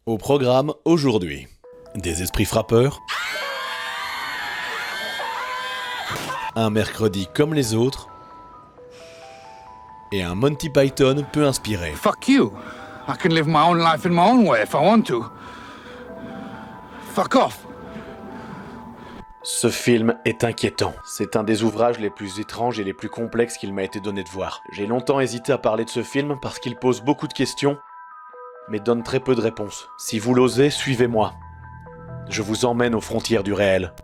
Au programme aujourd'hui, des esprits frappeurs, un mercredi comme les autres, et un Monty Python peu inspiré. Fuck you. I can live my own life in my own way if I want to. Fuck off. Ce film est inquiétant. C'est un des ouvrages les plus étranges et les plus complexes qu'il m'a été donné de voir. J'ai longtemps hésité à parler de ce film parce qu'il pose beaucoup de questions, mais donne très peu de réponses. Si vous l'osez, suivez-moi. Je vous emmène aux frontières du réel.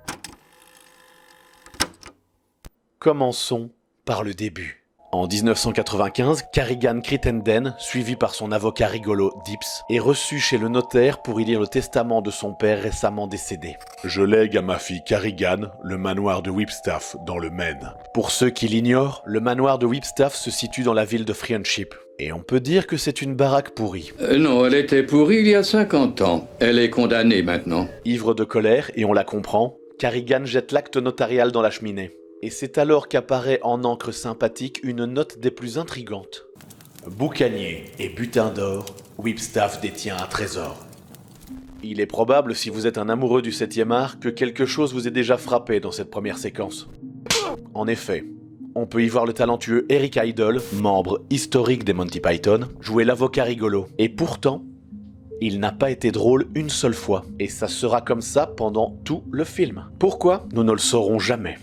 Commençons par le début. En 1995, Carrigan Crittenden, suivi par son avocat rigolo Dips, est reçu chez le notaire pour y lire le testament de son père récemment décédé. « Je lègue à ma fille Carrigan le manoir de Whipstaff dans le Maine. » Pour ceux qui l'ignorent, le manoir de Whipstaff se situe dans la ville de Friendship. Et on peut dire que c'est une baraque pourrie. Non, elle était pourrie il y a 50 ans. Elle est condamnée maintenant. Ivre de colère, et on la comprend, Carrigan jette l'acte notarial dans la cheminée. Et c'est alors qu'apparaît en encre sympathique une note des plus intrigantes. Boucanier et butin d'or, Whipstaff détient un trésor. Il est probable, si vous êtes un amoureux du 7e art, que quelque chose vous ait déjà frappé dans cette première séquence. En effet, on peut y voir le talentueux Eric Idle, membre historique des Monty Python, jouer l'avocat rigolo. Et pourtant, il n'a pas été drôle une seule fois. Et ça sera comme ça pendant tout le film. Pourquoi ? Nous ne le saurons jamais.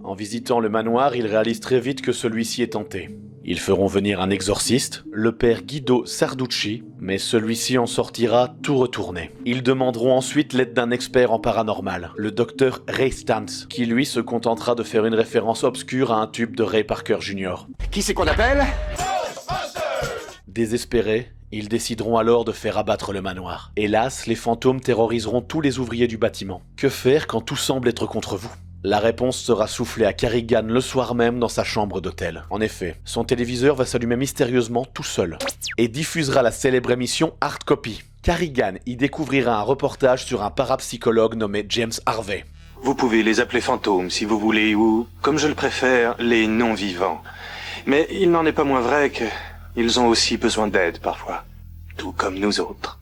En visitant le manoir, ils réalisent très vite que celui-ci est hanté. Ils feront venir un exorciste, le père Guido Sarducci, mais celui-ci en sortira tout retourné. Ils demanderont ensuite l'aide d'un expert en paranormal, le docteur Ray Stantz, qui lui se contentera de faire une référence obscure à un tube de Ray Parker Jr. Qui c'est qu'on appelle ? Désespérés, ils décideront alors de faire abattre le manoir. Hélas, les fantômes terroriseront tous les ouvriers du bâtiment. Que faire quand tout semble être contre vous ? La réponse sera soufflée à Carrigan le soir même dans sa chambre d'hôtel. En effet, son téléviseur va s'allumer mystérieusement tout seul et diffusera la célèbre émission Hardcopy. Carrigan y découvrira un reportage sur un parapsychologue nommé James Harvey. Vous pouvez les appeler fantômes si vous voulez, ou, comme je le préfère, les non-vivants. Mais il n'en est pas moins vrai qu'ils ont aussi besoin d'aide parfois, tout comme nous autres.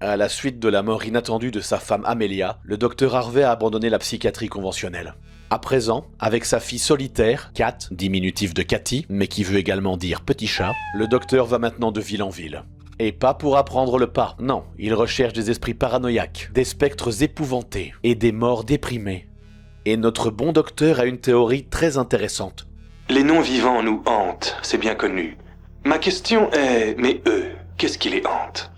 À la suite de la mort inattendue de sa femme Amelia, le docteur Harvey a abandonné la psychiatrie conventionnelle. À présent, avec sa fille solitaire, Cat, diminutif de Cathy, mais qui veut également dire petit chat, le docteur va maintenant de ville en ville. Et pas pour apprendre le pas, non, il recherche des esprits paranoïaques, des spectres épouvantés et des morts déprimés. Et notre bon docteur a une théorie très intéressante. Les non-vivants nous hantent, c'est bien connu. Ma question est, mais eux, qu'est-ce qui les hante ?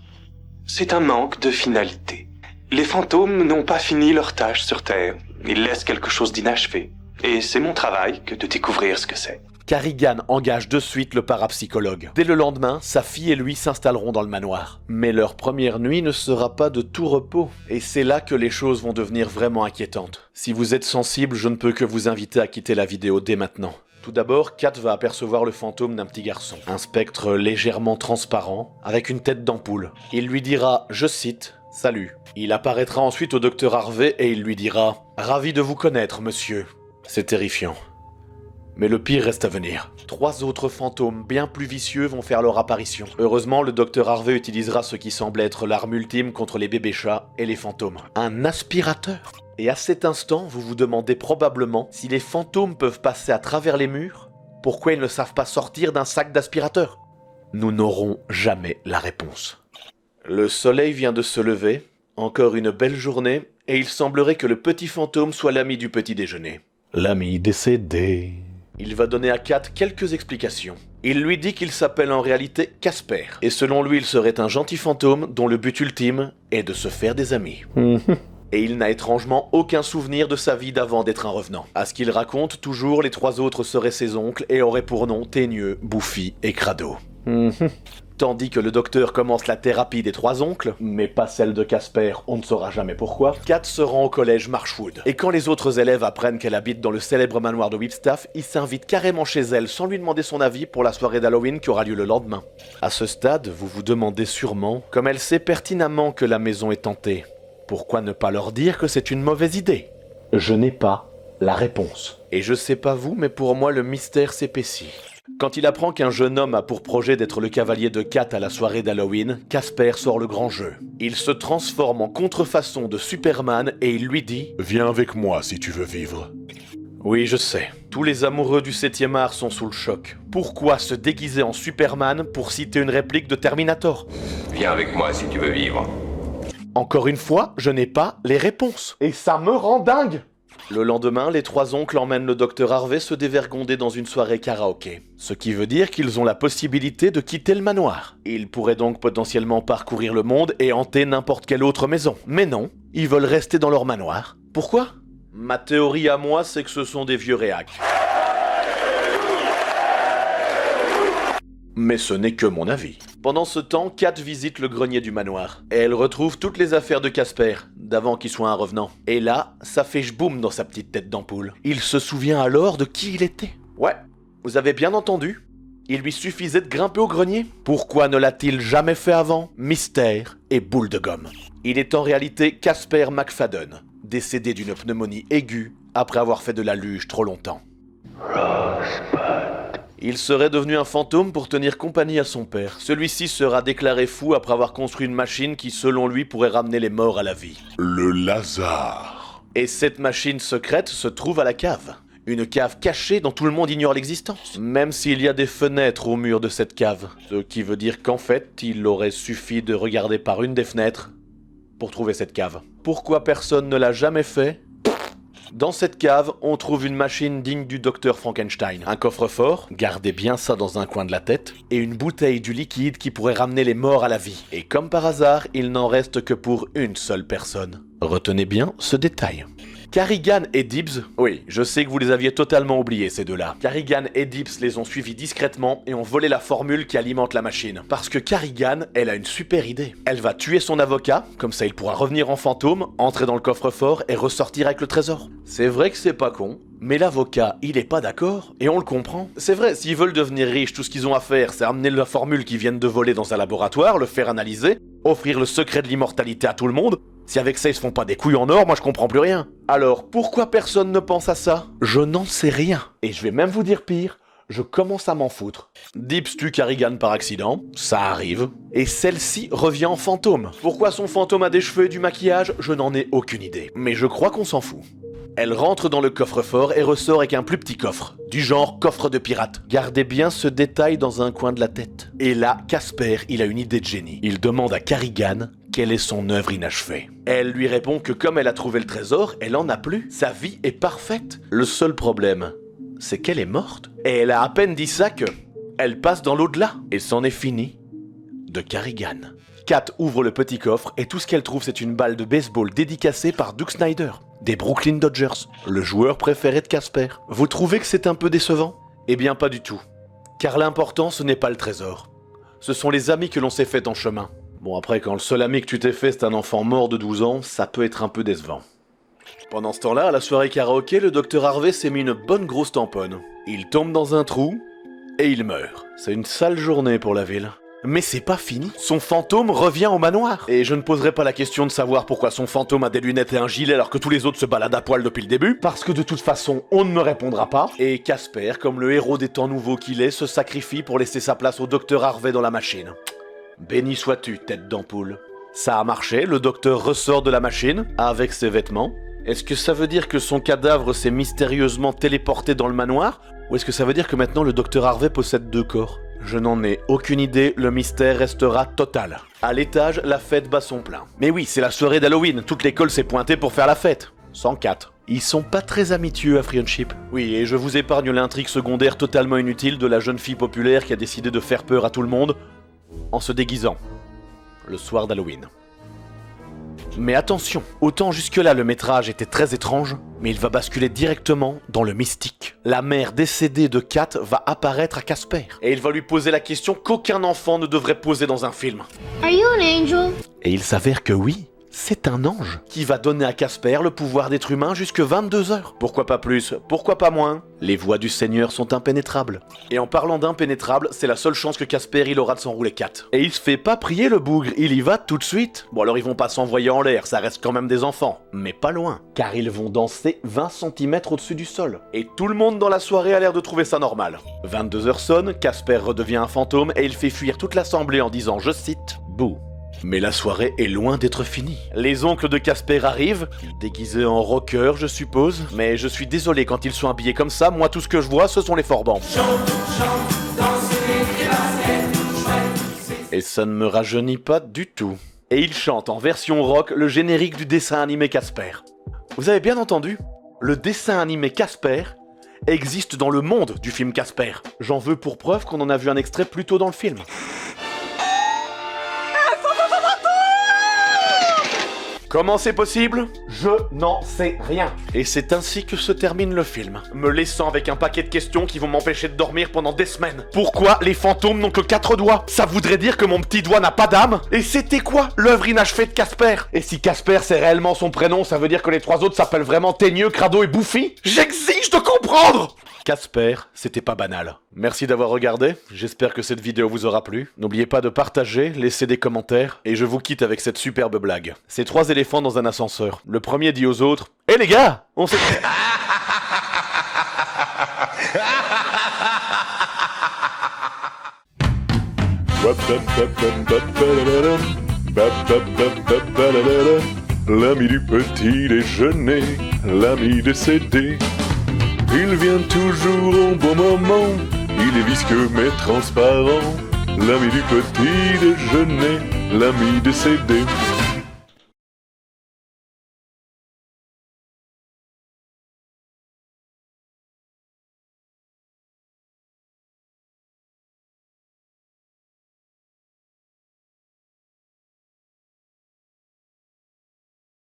C'est un manque de finalité. Les fantômes n'ont pas fini leur tâche sur Terre. Ils laissent quelque chose d'inachevé. Et c'est mon travail que de découvrir ce que c'est. Carrigan engage de suite le parapsychologue. Dès le lendemain, sa fille et lui s'installeront dans le manoir. Mais leur première nuit ne sera pas de tout repos. Et c'est là que les choses vont devenir vraiment inquiétantes. Si vous êtes sensible, je ne peux que vous inviter à quitter la vidéo dès maintenant. Tout d'abord, Kat va apercevoir le fantôme d'un petit garçon. Un spectre légèrement transparent, avec une tête d'ampoule. Il lui dira, je cite, « Salut ». Il apparaîtra ensuite au docteur Harvey et il lui dira « Ravi de vous connaître, monsieur ». C'est terrifiant. Mais le pire reste à venir. 3 autres fantômes bien plus vicieux vont faire leur apparition. Heureusement, le docteur Harvey utilisera ce qui semble être l'arme ultime contre les bébés chats et les fantômes. Un aspirateur. Et à cet instant, vous vous demandez probablement si les fantômes peuvent passer à travers les murs, pourquoi ils ne savent pas sortir d'un sac d'aspirateur ? Nous n'aurons jamais la réponse. Le soleil vient de se lever, encore une belle journée, et il semblerait que le petit fantôme soit l'ami du petit déjeuner. L'ami décédé. Il va donner à Kat quelques explications. Il lui dit qu'il s'appelle en réalité Casper, et selon lui il serait un gentil fantôme dont le but ultime est de se faire des amis. Et il n'a étrangement aucun souvenir de sa vie d'avant d'être un revenant. À ce qu'il raconte, toujours les 3 autres seraient ses oncles et auraient pour nom Teigneux, Bouffi et Crado. Tandis que le docteur commence la thérapie des 3 oncles, mais pas celle de Casper, on ne saura jamais pourquoi, Kat se rend au collège Marshwood. Et quand les autres élèves apprennent qu'elle habite dans le célèbre manoir de Whipstaff, ils s'invitent carrément chez elle sans lui demander son avis pour la soirée d'Halloween qui aura lieu le lendemain. À ce stade, vous vous demandez sûrement, comme elle sait pertinemment que la maison est hantée, pourquoi ne pas leur dire que c'est une mauvaise idée ? Je n'ai pas la réponse. Et je sais pas vous, mais pour moi le mystère s'épaissit. Quand il apprend qu'un jeune homme a pour projet d'être le cavalier de Kat à la soirée d'Halloween, Casper sort le grand jeu. Il se transforme en contrefaçon de Superman et il lui dit « Viens avec moi si tu veux vivre. » Oui, je sais. Tous les amoureux du 7e art sont sous le choc. Pourquoi se déguiser en Superman pour citer une réplique de Terminator? Viens avec moi si tu veux vivre. Encore une fois, je n'ai pas les réponses. Et ça me rend dingue! Le lendemain, les 3 oncles emmènent le docteur Harvey se dévergonder dans une soirée karaoké. Ce qui veut dire qu'ils ont la possibilité de quitter le manoir. Ils pourraient donc potentiellement parcourir le monde et hanter n'importe quelle autre maison. Mais non, ils veulent rester dans leur manoir. Pourquoi? Ma théorie à moi, c'est que ce sont des vieux réacs. Mais ce n'est que mon avis. Pendant ce temps, Kat visite le grenier du manoir. Et elle retrouve toutes les affaires de Casper, d'avant qu'il soit un revenant. Et là, ça fait j'boum dans sa petite tête d'ampoule. Il se souvient alors de qui il était. Ouais, vous avez bien entendu. Il lui suffisait de grimper au grenier. Pourquoi ne l'a-t-il jamais fait avant? Mystère et boule de gomme. Il est en réalité Casper McFadden, décédé d'une pneumonie aiguë après avoir fait de la luge trop longtemps. Il serait devenu un fantôme pour tenir compagnie à son père. Celui-ci sera déclaré fou après avoir construit une machine qui, selon lui, pourrait ramener les morts à la vie. Le Lazare. Et cette machine secrète se trouve à la cave. Une cave cachée dont tout le monde ignore l'existence. Même s'il y a des fenêtres au mur de cette cave. Ce qui veut dire qu'en fait, il aurait suffi de regarder par une des fenêtres pour trouver cette cave. Pourquoi personne ne l'a jamais fait? Dans cette cave, on trouve une machine digne du docteur Frankenstein, un coffre-fort, gardez bien ça dans un coin de la tête, et une bouteille du liquide qui pourrait ramener les morts à la vie. Et comme par hasard, il n'en reste que pour une seule personne. Retenez bien ce détail. Carrigan et Dibbs, oui, je sais que vous les aviez totalement oubliés ces deux-là. Carrigan et Dibbs les ont suivis discrètement et ont volé la formule qui alimente la machine. Parce que Carrigan, elle a une super idée. Elle va tuer son avocat, comme ça il pourra revenir en fantôme, entrer dans le coffre-fort et ressortir avec le trésor. C'est vrai que c'est pas con, mais l'avocat, il est pas d'accord, et on le comprend. C'est vrai, s'ils veulent devenir riches, tout ce qu'ils ont à faire, c'est amener la formule qu'ils viennent de voler dans un laboratoire, le faire analyser, offrir le secret de l'immortalité à tout le monde. Si avec ça ils se font pas des couilles en or, moi je comprends plus rien. Alors, pourquoi personne ne pense à ça? Je n'en sais rien. Et je vais même vous dire pire, je commence à m'en foutre. Dibbs tue Carrigan par accident, ça arrive. Et celle-ci revient en fantôme. Pourquoi son fantôme a des cheveux et du maquillage? Je n'en ai aucune idée. Mais je crois qu'on s'en fout. Elle rentre dans le coffre-fort et ressort avec un plus petit coffre, du genre coffre de pirate. Gardez bien ce détail dans un coin de la tête. Et là, Casper, il a une idée de génie. Il demande à Carrigan quelle est son œuvre inachevée. Elle lui répond que comme elle a trouvé le trésor, elle en a plus. Sa vie est parfaite. Le seul problème, c'est qu'elle est morte. Et elle a à peine dit ça que elle passe dans l'au-delà. Et c'en est fini de Carrigan. Kat ouvre le petit coffre et tout ce qu'elle trouve, c'est une balle de baseball dédicacée par Duke Snyder, des Brooklyn Dodgers, le joueur préféré de Casper. Vous trouvez que c'est un peu décevant? Eh bien pas du tout. Car l'important, ce n'est pas le trésor. Ce sont les amis que l'on s'est fait en chemin. Bon après, quand le seul ami que tu t'es fait, c'est un enfant mort de 12 ans, ça peut être un peu décevant. Pendant ce temps-là, à la soirée karaoké, le docteur Harvey s'est mis une bonne grosse tamponne. Il tombe dans un trou et il meurt. C'est une sale journée pour la ville. Mais c'est pas fini. Son fantôme revient au manoir. Et je ne poserai pas la question de savoir pourquoi son fantôme a des lunettes et un gilet alors que tous les autres se baladent à poil depuis le début. Parce que de toute façon, on ne me répondra pas. Et Casper, comme le héros des temps nouveaux qu'il est, se sacrifie pour laisser sa place au docteur Harvey dans la machine. Béni sois-tu, tête d'ampoule. Ça a marché, le docteur ressort de la machine, avec ses vêtements. Est-ce que ça veut dire que son cadavre s'est mystérieusement téléporté dans le manoir? Ou est-ce que ça veut dire que maintenant le docteur Harvey possède 2 corps? Je n'en ai aucune idée, le mystère restera total. À l'étage, la fête bat son plein. Mais oui, c'est la soirée d'Halloween, toute l'école s'est pointée pour faire la fête. 104. Ils sont pas très amitieux à Friendship. Oui, et je vous épargne l'intrigue secondaire totalement inutile de la jeune fille populaire qui a décidé de faire peur à tout le monde en se déguisant le soir d'Halloween. Mais attention, autant jusque-là le métrage était très étrange, mais il va basculer directement dans le mystique. La mère décédée de Kat va apparaître à Casper, et il va lui poser la question qu'aucun enfant ne devrait poser dans un film. Are you an angel? Et il s'avère que oui, C'est un ange qui va donner à Casper le pouvoir d'être humain jusque 22 heures. Pourquoi pas plus? Pourquoi pas moins? Les voies du Seigneur sont impénétrables. Et en parlant d'impénétrables, c'est la seule chance que Casper il aura de s'enrouler 4. Et il se fait pas prier le bougre, il y va tout de suite. Bon alors ils vont pas s'envoyer en l'air, ça reste quand même des enfants. Mais pas loin, car ils vont danser 20 cm au-dessus du sol. Et tout le monde dans la soirée a l'air de trouver ça normal. 22 heures sonnent, Casper redevient un fantôme et il fait fuir toute l'assemblée en disant, je cite, « Bouh ». Mais la soirée est loin d'être finie. Les oncles de Casper arrivent, déguisés en rocker je suppose, mais je suis désolé quand ils sont habillés comme ça, moi tout ce que je vois ce sont les forbans. Et ça ne me rajeunit pas du tout. Et ils chantent en version rock le générique du dessin animé Casper. Vous avez bien entendu? Le dessin animé Casper existe dans le monde du film Casper. J'en veux pour preuve qu'on en a vu un extrait plus tôt dans le film. Comment c'est possible? Je n'en sais rien. Et c'est ainsi que se termine le film, me laissant avec un paquet de questions qui vont m'empêcher de dormir pendant des semaines. Pourquoi les fantômes n'ont que 4 doigts? Ça voudrait dire que mon petit doigt n'a pas d'âme? Et c'était quoi l'œuvre inachevée de Casper? Et si Casper c'est réellement son prénom, ça veut dire que les 3 autres s'appellent vraiment Teigneux, Crado et Bouffi? J'exige de comprendre! Casper, c'était pas banal. Merci d'avoir regardé, j'espère que cette vidéo vous aura plu. N'oubliez pas de partager, laisser des commentaires, et je vous quitte avec cette superbe blague. Ces 3 éléphants dans un ascenseur. Le premier dit aux autres, « Hé les gars, on s'est... » L'ami du petit déjeuner, l'ami décédé. Il vient toujours au bon moment, il est visqueux mais transparent. L'ami du petit déjeuner, l'ami décédé.